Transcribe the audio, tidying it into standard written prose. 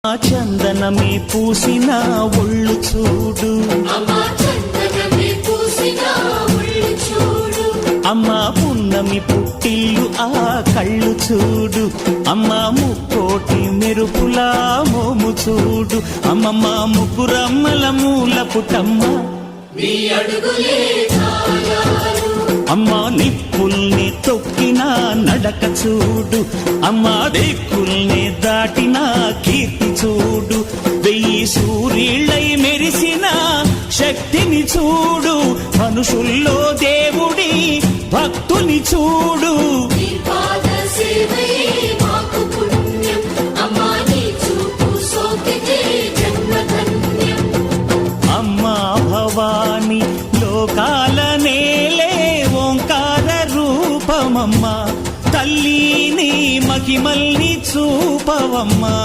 చందనమే పూసిన ఒళ్ళు చూడు, అమ్మ పున్నమి పుట్టిల్లు ఆ కళ్ళు చూడు, అమ్మ ముక్కోటి మెరుపులా మోము చూడు, అమ్మమ్మ ముగ్గురమ్మల మూల పుట్టమ్మ అమ్మ నిప్పుల్ని తొక్కిన నడక చూడు, అమ్మ దిక్కుల్ని దాటిన కీర్తి చూడు, 1000 సూర్యుళ్ళై మెరిసిన శక్తిని చూడు, మనుషుల్లో దేవుడి భక్తుని చూడు. అమ్మా భవాని లోకాల నేలే ఓంకార రూపమమ్మా, తల్లిని మహిమల్ని చూపవమ్మా.